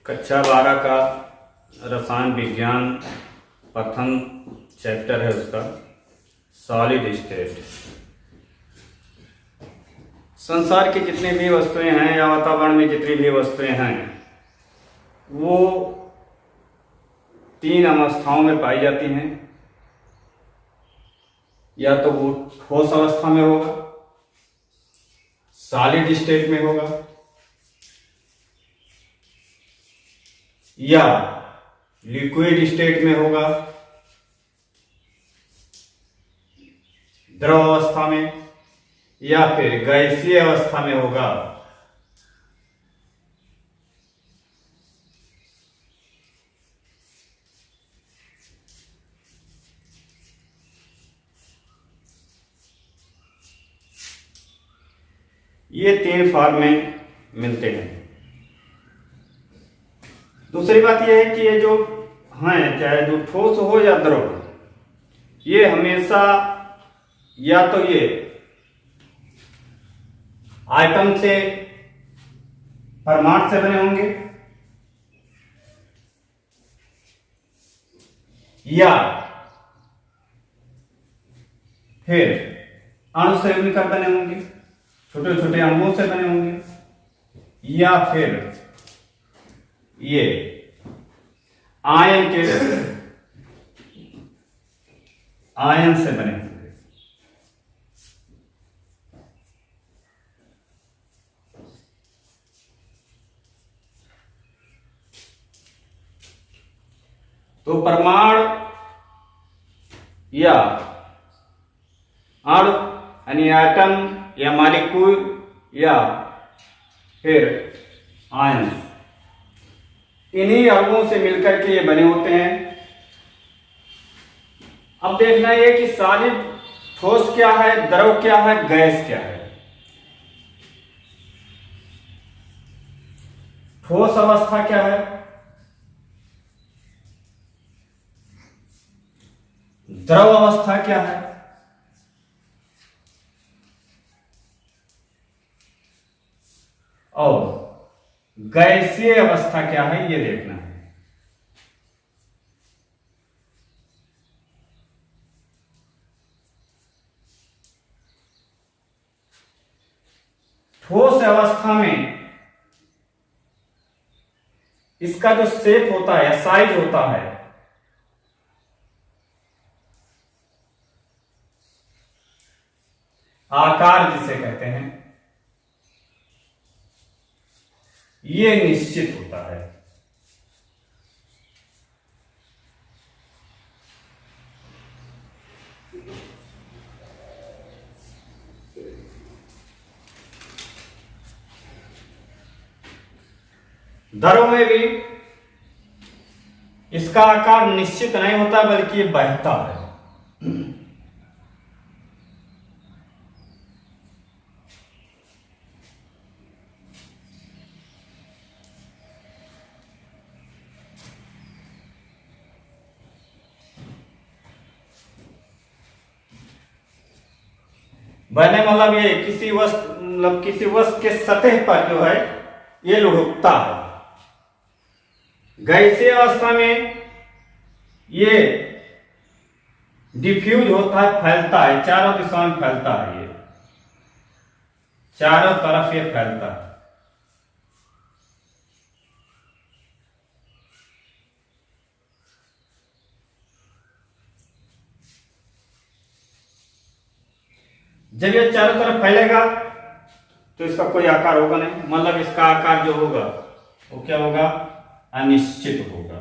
कक्षा 12 का रसायन विज्ञान प्रथम चैप्टर है उसका सॉलिड स्टेट। संसार की जितनी भी वस्तुएं हैं या वातावरण में जितनी भी वस्तुएं हैं वो तीन अवस्थाओं में पाई जाती हैं। या तो वो ठोस अवस्था में होगा, सॉलिड स्टेट में होगा, या लिक्विड स्टेट में होगा, द्रव अवस्था में, या फिर गैसीय अवस्था में होगा। ये तीन फॉर्म में मिलते हैं। दूसरी बात यह है कि ये जो हैं, चाहे जो ठोस हो या द्रव, ये हमेशा या तो ये आइटम से परमाणु से बने होंगे या फिर अणु से मिलकर बने होंगे, छोटे छोटे अणुओं से बने होंगे, या फिर ये आयन से बने होंगे। तो परमाणु या अणु यानी एटम या मॉलिक्यूल या फिर आयन, इन्हीं अणुओं से मिलकर के ये बने होते हैं। अब देखना ये कि सॉलिड ठोस क्या है, द्रव क्या है, गैस क्या है। ठोस अवस्था क्या है, द्रव अवस्था क्या है, और गैसीय अवस्था क्या है, ये देखना है। ठोस अवस्था में इसका जो शेप होता है या साइज होता है, आकार जिसे कहते हैं, ये निश्चित होता है। द्रव में भी इसका आकार निश्चित नहीं होता बल्कि ये बहता है। बहने मतलब ये किसी वस्तु के सतह पर जो है ये लुढ़कता है। गैसीय अवस्था में ये डिफ्यूज होता है, फैलता है, चारों दिशाओं में फैलता है, ये चारों तरफ ये फैलता है। जब ये चारों तरफ फैलेगा तो इसका कोई आकार होगा नहीं, मतलब इसका आकार जो होगा वो क्या होगा, अनिश्चित होगा।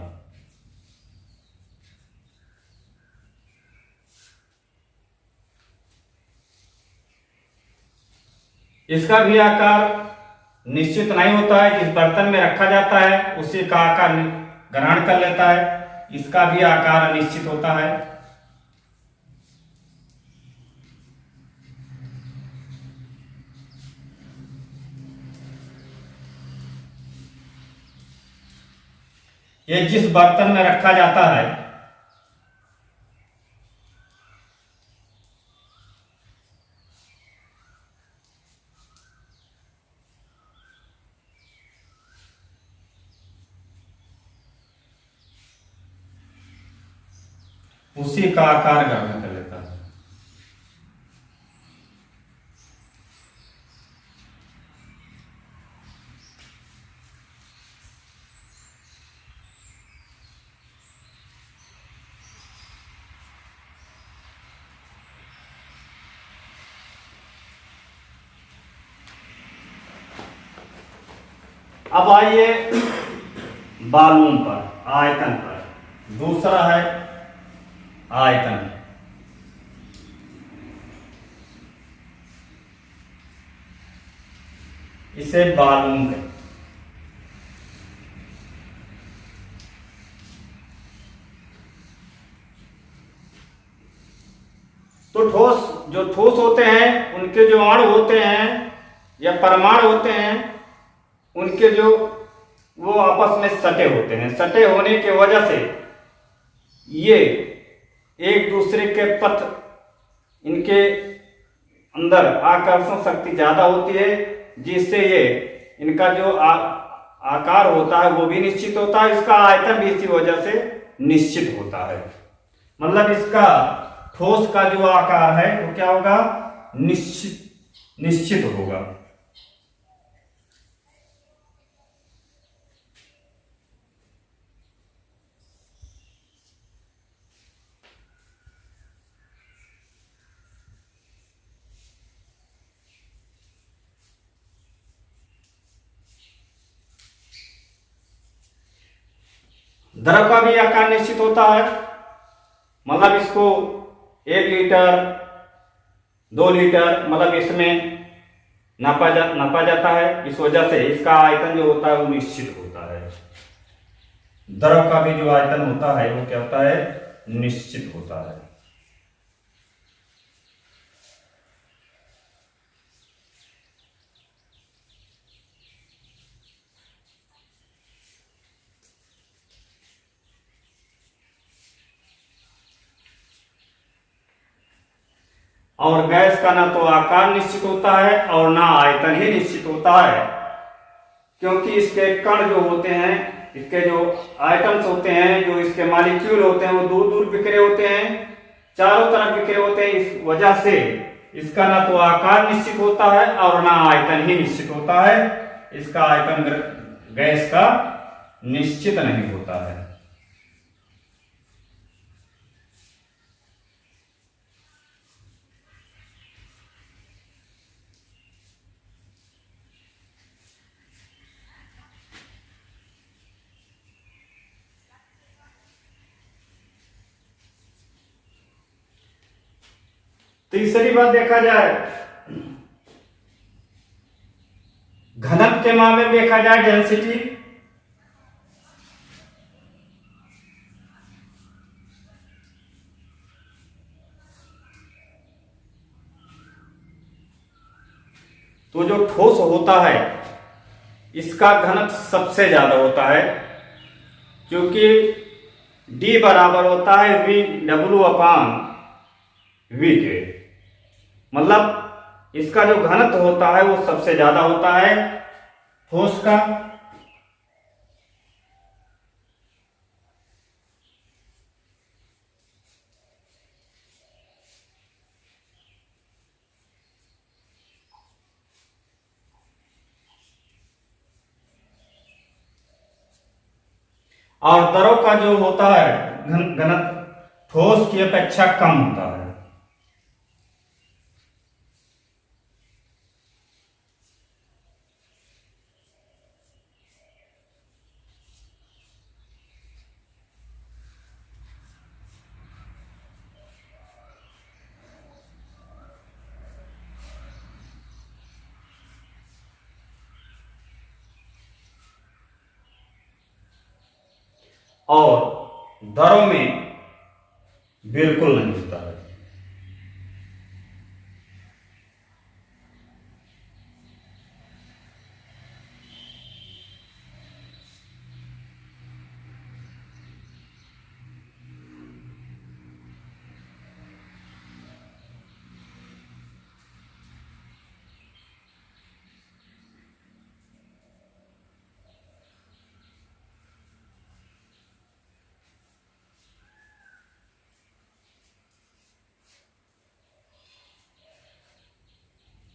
इसका भी आकार निश्चित नहीं होता है। जिस बर्तन में रखा जाता है उसी का आकार ग्रहण कर लेता है, इसका भी आकार अनिश्चित होता है। ये जिस बर्तन में रखा जाता है उसी का आकार ग्रहण कर लेता है। अब आइए वॉल्यूम पर, आयतन पर। दूसरा है आयतन। इसे वॉल्यूम कहते हैं। तो जो ठोस होते हैं उनके जो अणु होते हैं या परमाणु होते हैं, उनके जो वो आपस में सटे होते हैं। सटे होने की वजह से ये एक दूसरे के पथ, इनके अंदर आकर्षण शक्ति ज्यादा होती है, जिससे ये इनका जो आकार होता है वो भी निश्चित होता है। इसका आयतन भी इसी वजह से निश्चित होता है। मतलब इसका ठोस का जो आकार है वो क्या होगा, निश्चित होगा। द्रव का भी आकार निश्चित होता है। मतलब इसको 1 लीटर 2 लीटर मतलब इसमें नापा जाता है। इस वजह से इसका आयतन जो होता है वो निश्चित होता है। द्रव का भी जो आयतन होता है वो क्या होता है, निश्चित होता है। और गैस का ना तो आकार निश्चित होता है और ना आयतन ही निश्चित होता है, क्योंकि इसके कण जो होते हैं, इसके जो आइटम्स होते हैं, जो इसके मॉलिक्यूल होते हैं वो दूर दूर बिखरे होते हैं, चारों तरफ बिखरे होते हैं। इस वजह से इसका ना तो आकार निश्चित होता है और ना आयतन ही निश्चित होता है। इसका आयतन गैस का निश्चित नहीं होता है। तीसरी बात देखा जाए, घनत्व के मामले में देखा जाए डेंसिटी, तो जो ठोस होता है इसका घनत्व सबसे ज्यादा होता है, क्योंकि D बराबर होता है VW/V के। मतलब इसका जो घनत्व होता है वो सबसे ज्यादा होता है ठोस का। और द्रव का जो होता है घनत्व ठोस की अपेक्षा कम होता है। और द्रव में बिल्कुल नहीं होता है।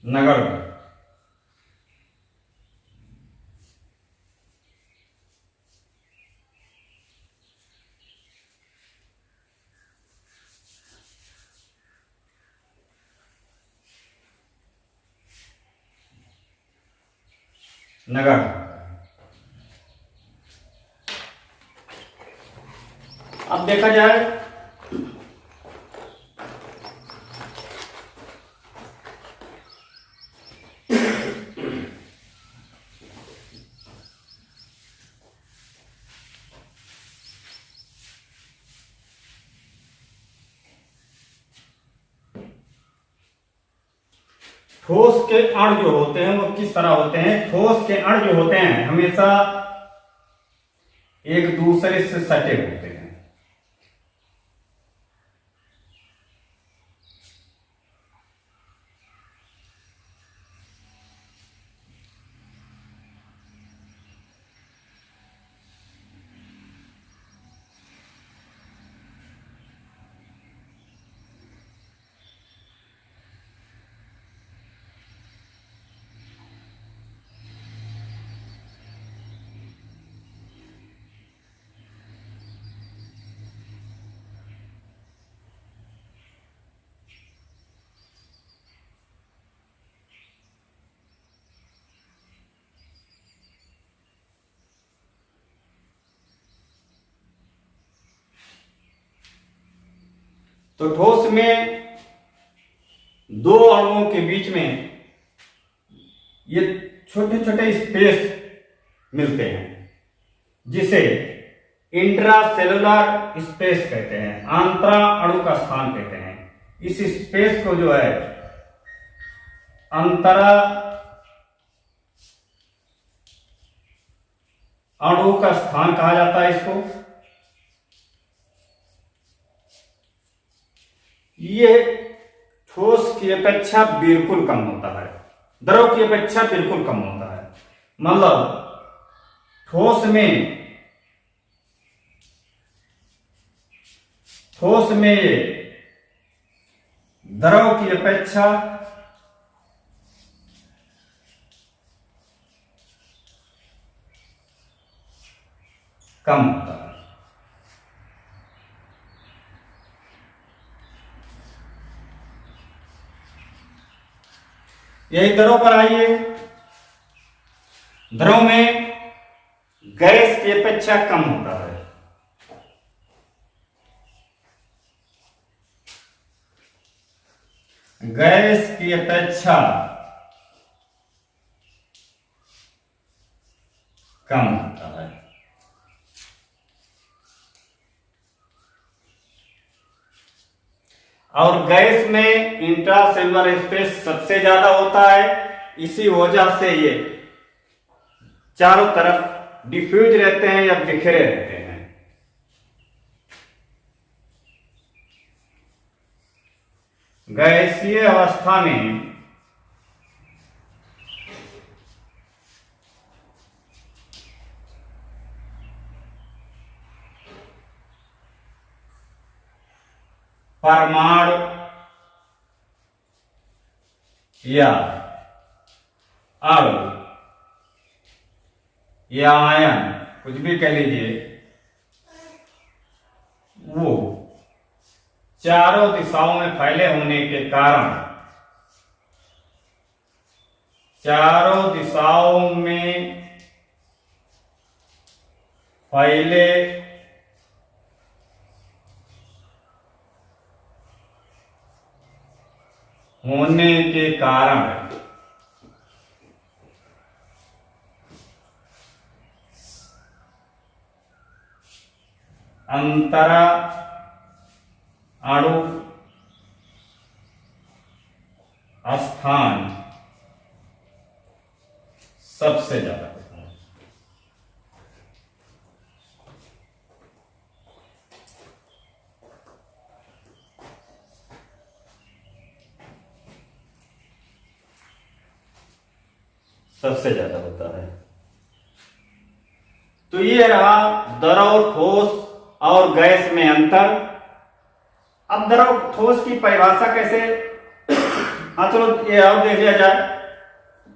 नगण्य, नगण्य। अब देखा जाए ठोस के अण जो होते हैं वो किस तरह होते हैं। ठोस के अण जो होते हैं हमेशा एक दूसरे से सटे होते हैं। तो ठोस में दो अणुओं के बीच में ये छोटे छोटे स्पेस मिलते हैं जिसे इंट्रासेलुलर स्पेस कहते हैं, आंतरा अणु का स्थान कहते हैं। इस स्पेस को जो है अंतरा अणु का स्थान कहा जाता है। इसको ये ठोस की अपेक्षा बिल्कुल कम होता है, द्रव की अपेक्षा बिल्कुल कम होता है। मतलब ठोस में ये द्रव की अपेक्षा कम होता है। यही द्रव पर आइए। द्रव में गैस की अपेक्षा कम होता है। गैस की अपेक्षा कम होता है। और गैस में इंट्रासेलुलर स्पेस सबसे ज्यादा होता है। इसी वजह से ये चारों तरफ डिफ्यूज रहते हैं या बिखरे रहते हैं। गैसीय अवस्था में परमाणु या अणु या आयन, कुछ भी कह लीजिए, वो चारों दिशाओं में फैले होने के कारण चारों दिशाओं में फैले होने के कारण अंतरा अणु स्थान सबसे ज्यादा होता है। सबसे ज्यादा होता है। तो ये रहा द्रव, ठोस और गैस में अंतर। अब द्रव ठोस की परिभाषा कैसे हाँ चलो ये और देख लिया जाए,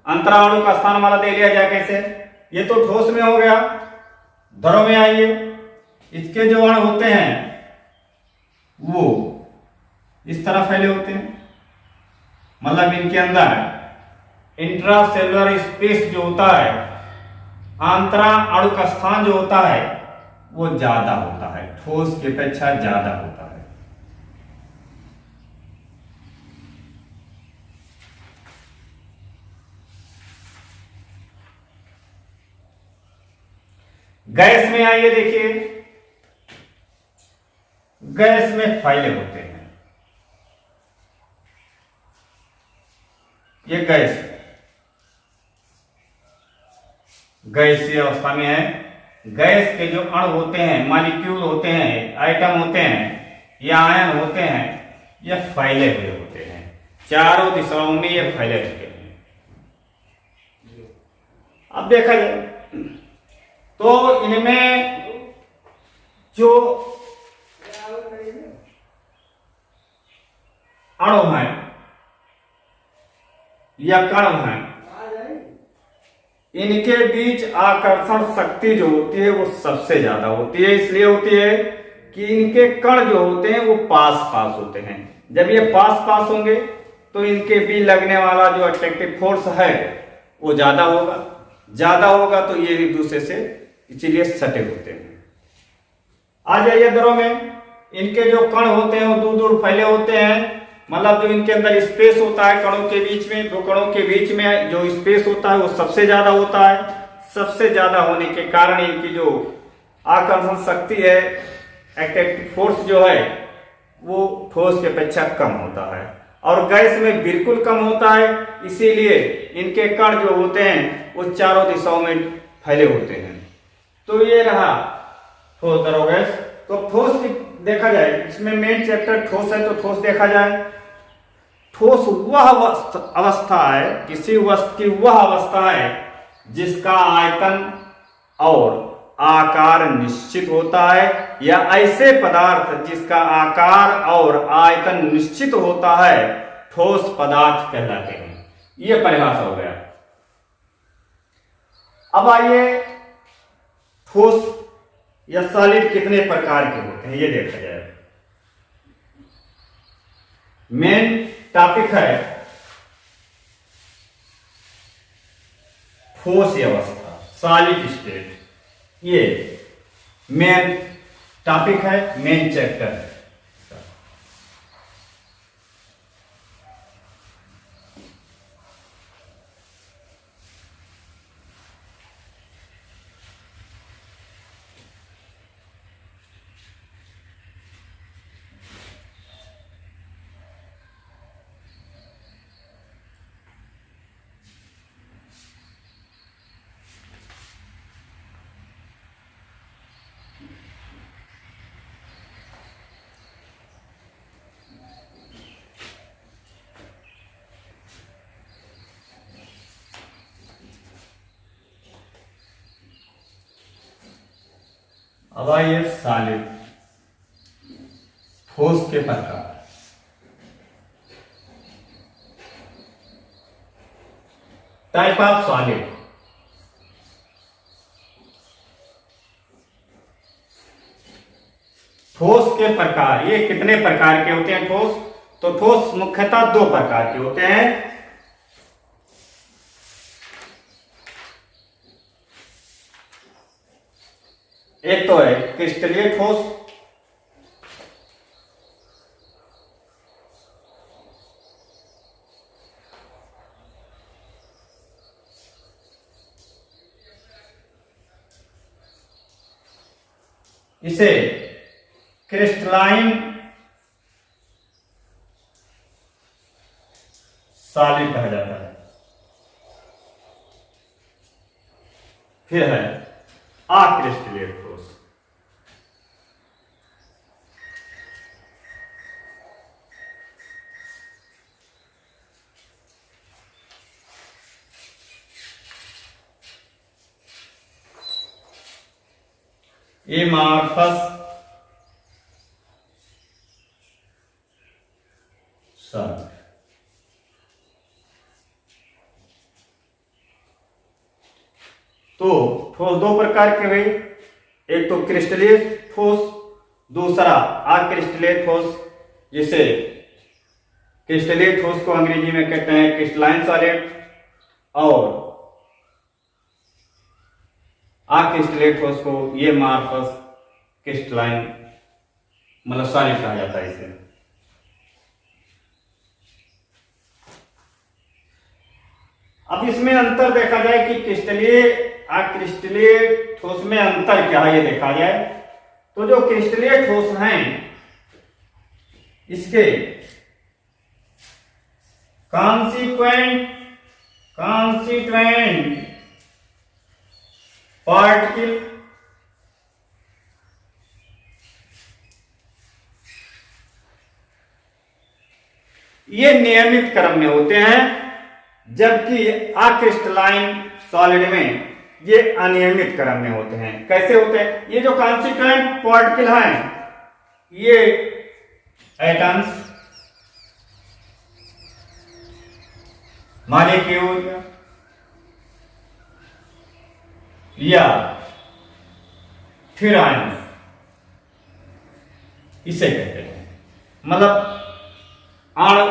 अंतराणु का स्थान वाला देख लिया जाए कैसे। ये तो ठोस में हो गया। द्रव में आइए, इसके जो अणु होते हैं वो इस तरह फैले होते हैं, मतलब इनके अंदर इंट्रासेलुलर स्पेस जो होता है, आंतरा अणु का स्थान जो होता है वो ज्यादा होता है, ठोस की अपेक्षा ज्यादा होता है। गैस में आइए, देखिए गैस में फैले होते हैं। ये गैसीय अवस्था में है। गैस के जो अणु होते हैं, मॉलिक्यूल होते हैं, आइटम होते हैं या आयन होते हैं, ये फैले हुए होते हैं, चारों दिशाओं में ये फैले होते हैं। अब देखा जाए तो इनमें जो अणु हैं या कण हैं, इनके बीच आकर्षण शक्ति जो होती है वो सबसे ज्यादा होती है। इसलिए होती है कि इनके कण जो होते हैं वो पास पास होते हैं। जब ये पास पास होंगे तो इनके बीच लगने वाला जो अट्रैक्टिव फोर्स है वो ज्यादा होगा तो ये एक दूसरे से इसीलिए सटे होते हैं। आ जाइए द्रव में, इनके जो कण होते हैं वो दूर दूर फैले होते हैं, मतलब जो इनके अंदर स्पेस होता है कणों के बीच में, दो कणों के बीच में जो स्पेस होता है वो सबसे ज्यादा होता है। सबसे ज्यादा होने के कारण इनकी जो आकर्षण शक्ति है, अट्रैक्टिव फोर्स जो है वो ठोस की अपेक्षा कम होता है और गैस में बिल्कुल कम होता है। इसीलिए इनके कण जो होते हैं वो चारों दिशाओं में फैले होते हैं। तो ये रहा ठोस द्रव गैस। तो ठोस देखा जाए, इसमें मेन चैप्टर ठोस है, तो ठोस देखा जाए। ठोस वह अवस्था है, किसी वस्तु की वह अवस्था है जिसका आयतन और आकार निश्चित होता है, या ऐसे पदार्थ जिसका आकार और आयतन निश्चित होता है ठोस पदार्थ कहलाते हैं। यह परिभाषा हो गया। अब आइए ठोस या सॉलिड कितने प्रकार के होते हैं ये देखा जाए। मेन टॉपिक है ठोस अवस्था, सॉलिड स्टेट। ये मेन टॉपिक है, मेन चैप्टर है। अब आइए सॉलिड, ठोस के प्रकार। Type of solid. ठोस के प्रकार, ये कितने प्रकार के होते हैं ठोस? तो ठोस मुख्यतः दो प्रकार के होते हैं। एक तो है क्रिस्टलीय ठोस, इसे क्रिस्टलाइन सॉलिड कहा जाता है। फिर है अक्रिस्टलीय ठोस। Amorphous solid. तो ठोस दो प्रकार के हुए, एक तो क्रिस्टलीय ठोस, दूसरा अक्रिस्टलीय ठोस। जिसे क्रिस्टलीय ठोस को अंग्रेजी में कहते हैं क्रिस्टलाइन सॉलिड, और अक्रिस्टलीय ठोस को ये मार्फस क्रिस्टलाइन मतलब सॉलिड कहा जाता है इसे। अब इसमें अंतर देखा जाए कि क्रिस्टलीय अक्रिस्टलीय ठोस में अंतर क्या है, ये देखा जाए तो जो क्रिस्टलीय ठोस हैं इसके कॉन्स्टिट्यूएंट पार्टिकल ये नियमित क्रम में होते हैं, जबकि अक्रिस्टलाइन सॉलिड में ये अनियमित क्रम में होते हैं। कैसे होते हैं? ये जो कॉन्स्टिट्यूएंट पार्टिकल हैं ये एटम्स, मॉलिक्यूल या फिर आयन, इसे कहते हैं। मतलब अणु,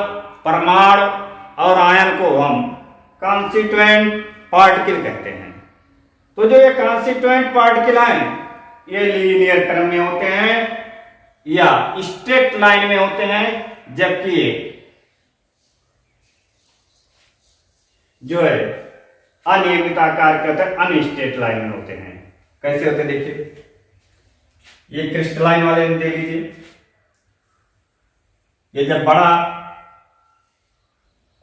परमाणु और आयन को हम कॉन्स्टिट्यूएंट पार्टिकल कहते हैं। तो जो ये कॉन्स्टिट्यूएंट पार्टिकल हैं ये लीनियर क्रम में होते हैं या स्ट्रेट लाइन में होते हैं, जबकि ये जो है अनियमित आकार के होते हैं, अनस्ट्रेट लाइन में होते हैं। कैसे होते हैं देखिए, ये क्रिस्टलाइन वाले देख लीजिए, ये जब बड़ा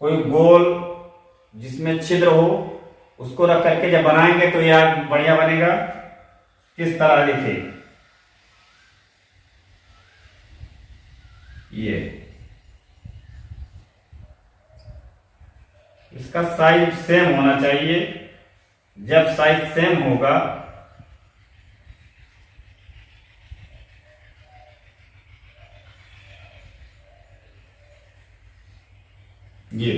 कोई गोल जिसमें छिद्र हो उसको रख करके जब बनाएंगे तो यह बढ़िया बनेगा। किस तरह देखिए, ये इसका साइज सेम होना चाहिए। जब साइज सेम होगा ये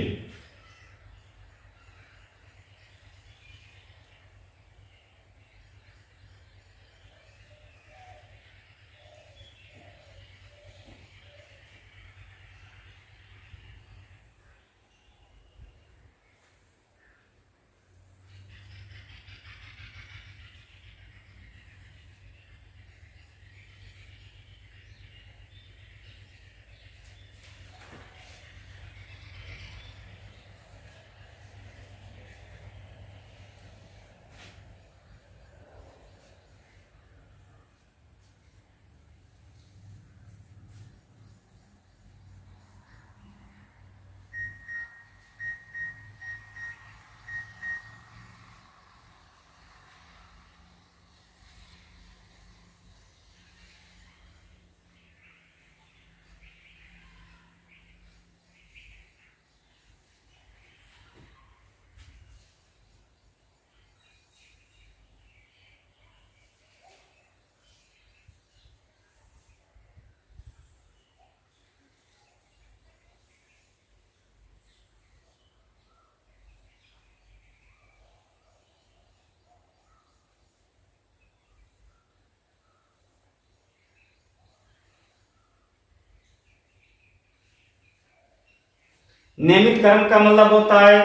नियमित क्रम का मतलब होता है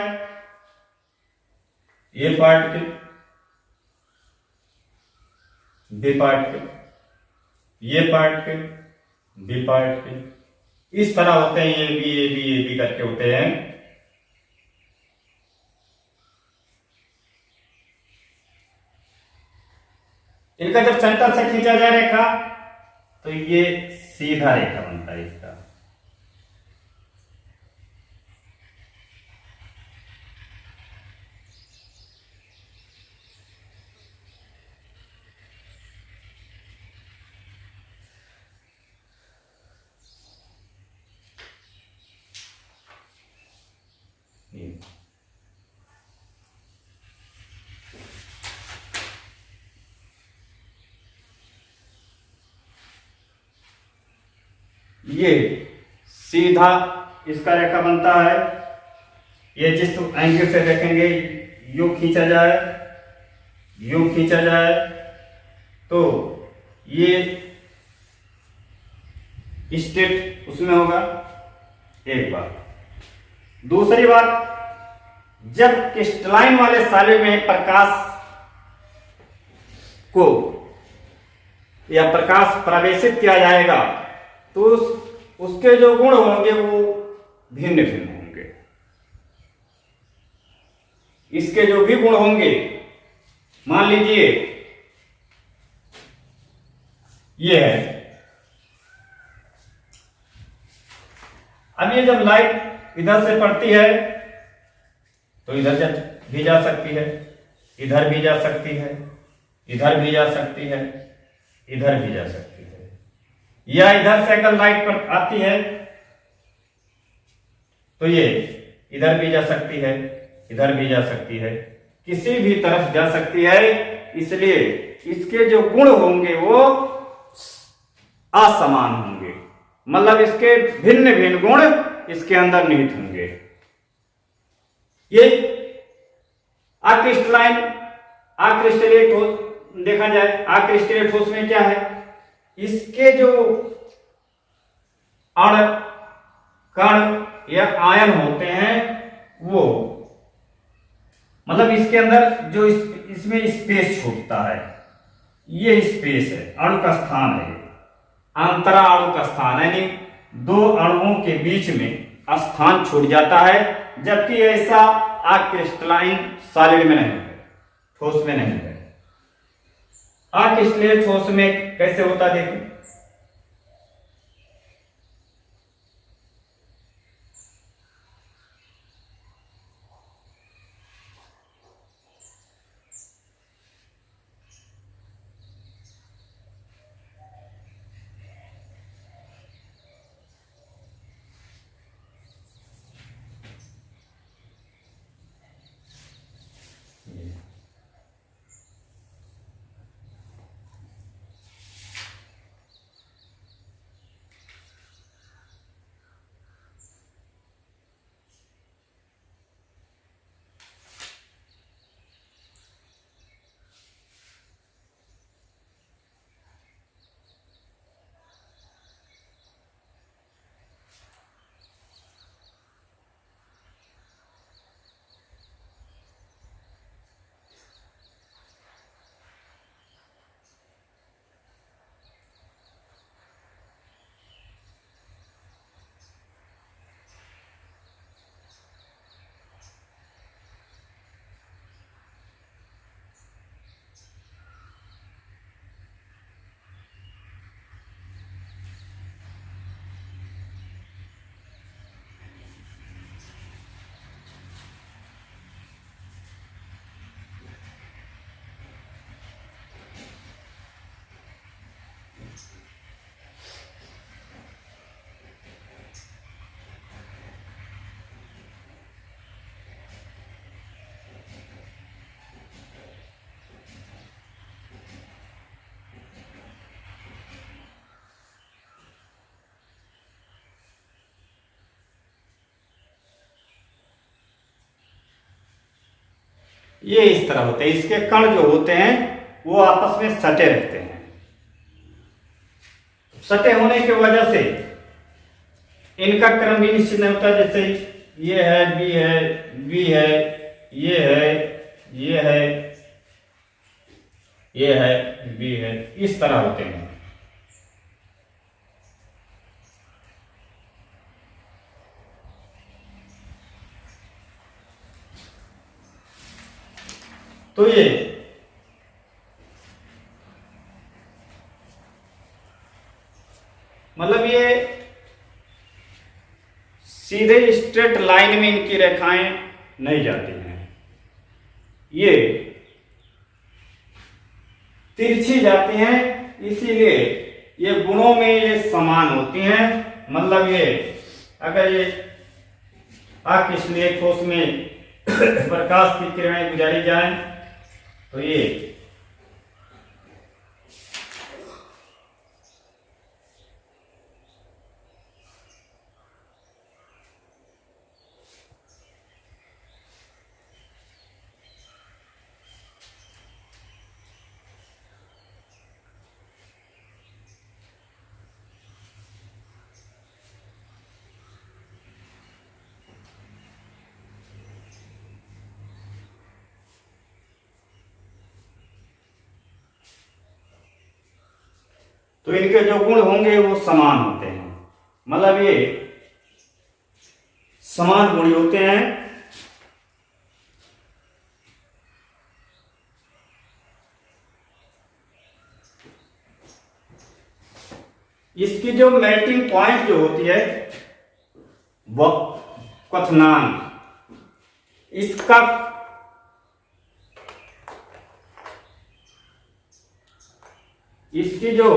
A particle, B particle, A particle, B particle, इस तरह होते हैं। ये B A B A B करके होते हैं। इनका जब सेंटर से खींचा जाए रेखा तो ये सीधा रेखा बनता है इसका। ये सीधा इसका रेखा बनता है। ये जिस एंगल से देखेंगे यूं खींचा जाए, यूं खींचा जाए तो ये स्टेट उसमें होगा। एक बात। दूसरी बात, जब क्रिस्टलाइन वाले सॉलिड में प्रकाश को या प्रकाश प्रवेशित किया जाएगा तो उसके जो गुण होंगे वो भिन्न भिन्न होंगे। इसके जो भी गुण होंगे, मान लीजिए ये है, अब ये जब लाइट इधर से पड़ती है तो इधर भी जा सकती है, इधर भी जा सकती है, इधर भी जा सकती है, इधर भी जा सकती है, या इधर से अगर लाइट पर आती है तो ये इधर भी जा सकती है, इधर भी जा सकती है, किसी भी तरफ जा सकती है। इसलिए इसके जो गुण होंगे वो असमान होंगे, मतलब इसके भिन्न भिन्न गुण इसके अंदर निहित होंगे। ये अक्रिस्टलीय ठोस देखा जाए, अक्रिस्टलीय ठोस में क्या है, इसके जो अण कण या आयन होते हैं वो, मतलब इसके अंदर जो इसमें स्पेस छूटता है, ये स्पेस है, अणु का स्थान है, अंतरा अणु का स्थान है, यानी दो अणुओं के बीच में स्थान छूट जाता है। जबकि ऐसा अक्रिस्टलाइन सॉलिड में नहीं है, ठोस में नहीं है। अक्रिस्टलीय ठोस में कैसे होता देखिए, ये इस तरह होते हैं। इसके कण जो होते हैं वो आपस में सटे रहते हैं। सटे होने की वजह से इनका क्रम भी निश्चित नहीं होता। जैसे ये है, बी है, बी है, ये है, ये है, ये है, बी है, इस तरह होते हैं। तो ये मतलब ये सीधे स्ट्रेट लाइन में इनकी रेखाएं नहीं जाती हैं, ये तिरछी जाती हैं। इसीलिए ये गुणों में ये समान होती हैं। मतलब ये अगर ये अक्रिस्टलीय ठोस में प्रकाश की किरणें गुजारी जाएं तो ये तो इनके जो गुण होंगे वो समान होते हैं, मतलब ये समान गुणी होते हैं। इसकी जो मेल्टिंग पॉइंट जो होती है वह क्वथनांक, इसका इसकी जो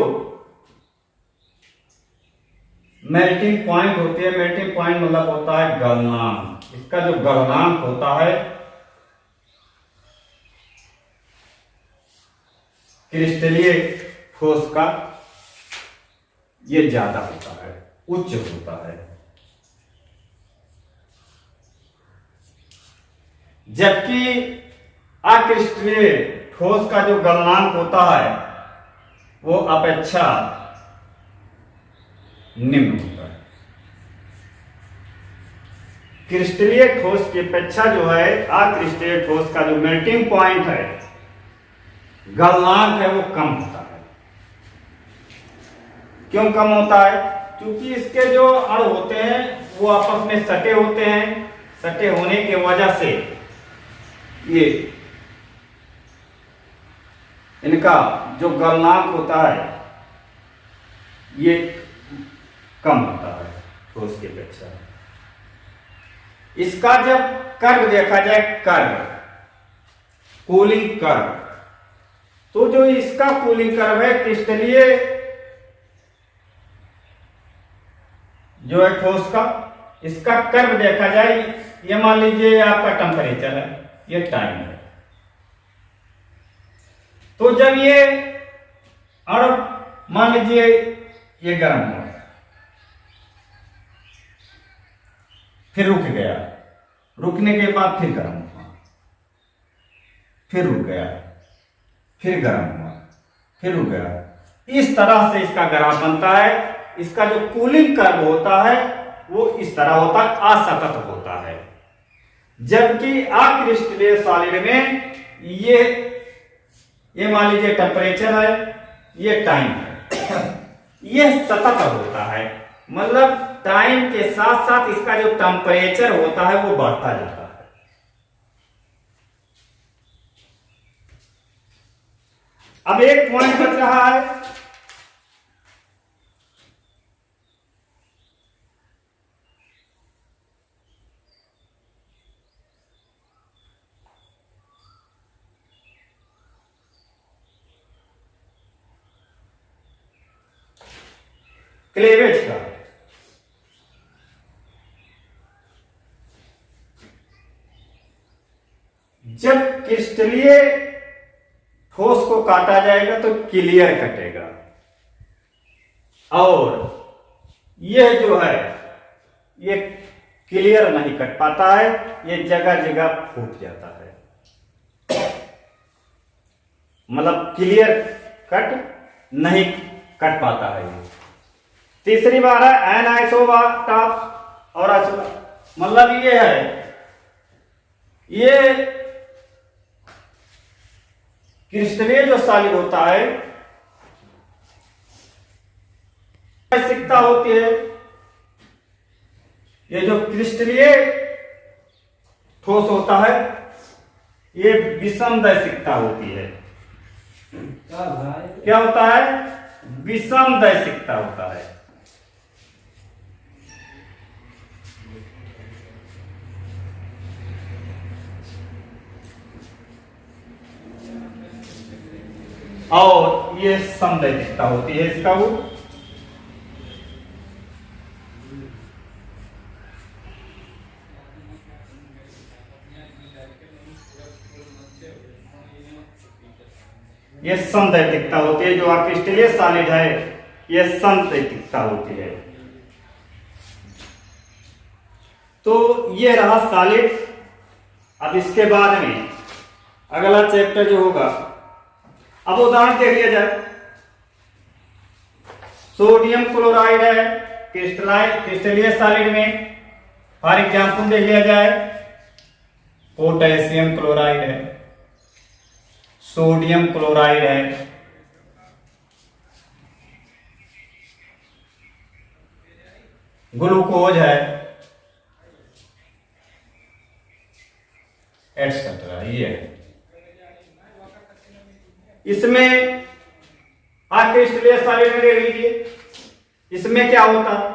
मेल्टिंग पॉइंट होती है, मेल्टिंग पॉइंट मतलब होता है गलनांक, इसका जो गलनांक होता है क्रिस्टलीय ठोस का ये ज्यादा होता है, उच्च होता है, जबकि अक्रिस्टलीय ठोस का जो गलनांक होता है वो अपेक्षा निम्न होता है। क्रिस्टलीय ठोस की अपेक्षा जो है अक्रिस्टलीय ठोस का जो मेल्टिंग पॉइंट है, गलनांक है, वो कम होता है। क्यों कम होता है? क्योंकि इसके जो अणु होते हैं वो आपस में सटे होते हैं, सटे होने की वजह से ये इनका जो गलनांक होता है ये कम होता है ठोस की अपेक्षा। इसका जब कर्व देखा जाए, कर्व कूलिंग कर्व, तो जो इसका कूलिंग कर्व है क्रिस्टलीय जो है ठोस का, इसका कर्व देखा जाए, ये मान लीजिए आपका टेम्परेचर है, ये टाइम है। तो जब ये अणु मान लीजिए ये गर्म हुआ, फिर रुक गया, रुकने के बाद फिर गर्म हुआ, फिर रुक गया, फिर गर्म हुआ, फिर रुक गया, इस तरह से इसका ग्राफ बनता है। इसका जो कूलिंग कर्व होता है वो इस तरह होता है, असतत होता है। जबकि अक्रिस्टलीय सॉलिड में ये मान लीजिए टेम्परेचर है, ये टाइम है, ये सतत होता है, मतलब टाइम के साथ साथ इसका जो टेम्परेचर होता है वो बढ़ता जाता है। अब एक पॉइंट बच रहा है, क्लेवेज का। जब क्रिस्टलीय ठोस को काटा जाएगा तो क्लियर कटेगा, और यह जो है ये क्लियर नहीं कट पाता है, ये जगह जगह फूट जाता है, मतलब क्लियर कट नहीं कट पाता है। ये तीसरी बार है एनआइसोटॉप और मतलब ये है, ये क्रिस्टलीय जो सॉलिड होता है सिकता होती है, ये जो क्रिस्टलीय ठोस होता है ये विषमदैशिकता होती है। क्या होता है? विषमदैशिकता होता है। और ये समदैशिकता होती है इसका वो। ये समदैशिकता होती है, जो क्रिस्टलीय सॉलिड है ये समदैशिकता होती है। तो ये रहा सॉलिड। अब इसके बाद में अगला चैप्टर जो होगा, अब उदाहरण देख लिया जाए। सोडियम क्लोराइड है क्रिस्टलीय सॉलिड में, फॉर एग्जाम्पल देख लिया जाए। पोटेशियम क्लोराइड है, सोडियम क्लोराइड है, ग्लूकोज है, एटसेट्रा। ये है। इसमें क्रिस्टलीय सॉलिड में देख लीजिए, इसमें क्या होता है।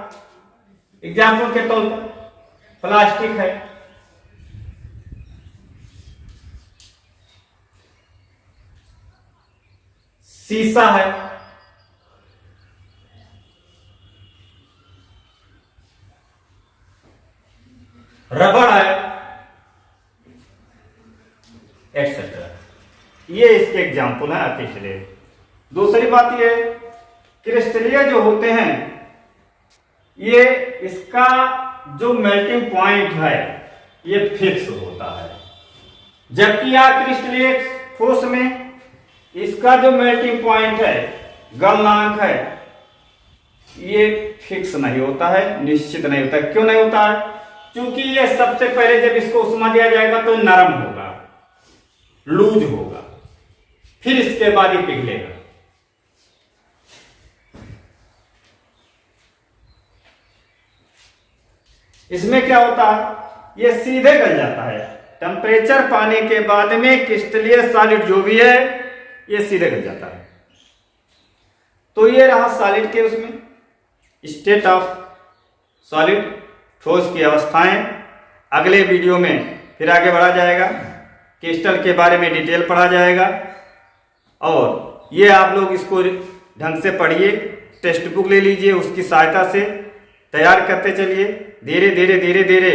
एग्जाम्पल के तौर पर प्लास्टिक है, शीशा है, रबड़ है, एक्सेट्रा। ये इसके एग्जाम्पल है क्रिस्टलीय। दूसरी बात ये, क्रिस्टलीय जो होते हैं ये इसका जो मेल्टिंग पॉइंट है ये फिक्स होता है, जबकि क्रिस्टलीय ठोस में इसका जो मेल्टिंग पॉइंट है, गलनांक है, ये फिक्स नहीं होता है, निश्चित नहीं होता है। क्यों नहीं होता है? क्योंकि ये सबसे पहले जब इसको उष्मा दिया जाएगा तो नरम होगा, लूज होगा, फिर इसके बाद ही पिघलेगा। इसमें क्या होता है, ये सीधे गल जाता है। टेम्परेचर पाने के बाद में क्रिस्टलीय सॉलिड जो भी है ये सीधे गल जाता है। तो ये रहा सॉलिड के उसमें स्टेट ऑफ सॉलिड, ठोस की अवस्थाएं। अगले वीडियो में फिर आगे बढ़ा जाएगा, क्रिस्टल के बारे में डिटेल पढ़ा जाएगा। और ये आप लोग इसको ढंग से पढ़िए, टेक्स्ट बुक ले लीजिए, उसकी सहायता से तैयार करते चलिए। धीरे धीरे धीरे धीरे,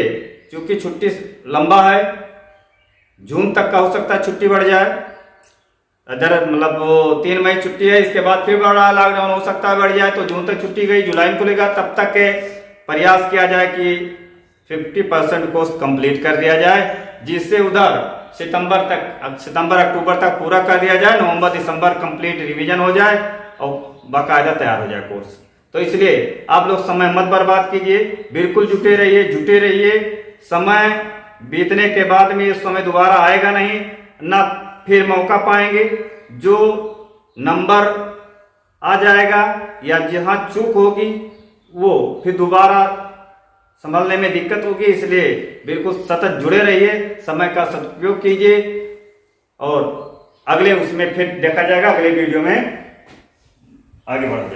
क्योंकि छुट्टी लंबा है, जून तक का हो सकता है छुट्टी बढ़ जाए। अगर मतलब वो 3 मई छुट्टी है, इसके बाद फिर बड़ा लॉकडाउन हो सकता है बढ़ जाए, तो जून तक छुट्टी गई, जुलाई में खुलेगा। तब तक के प्रयास किया जाए कि 50% कोर्स कंप्लीट कर दिया जाए, जिससे उधर सितंबर अक्टूबर तक पूरा कर दिया जाए, नवंबर दिसंबर कंप्लीट रिवीजन हो जाए और बाकायदा तैयार हो जाए कोर्स। तो इसलिए आप लोग समय मत बर्बाद कीजिए, बिल्कुल जुटे रहिए। समय बीतने के बाद में ये समय दोबारा आएगा नहीं, ना फिर मौका पाएंगे। जो नंबर आ जाएगा या जहां चूक होगी वो फिर दोबारा संभलने में दिक्कत होगी। इसलिए बिल्कुल सतत जुड़े रहिए, समय का सदुपयोग कीजिए और अगले उसमें फिर देखा जाएगा, अगले वीडियो में आगे बढ़ जाए।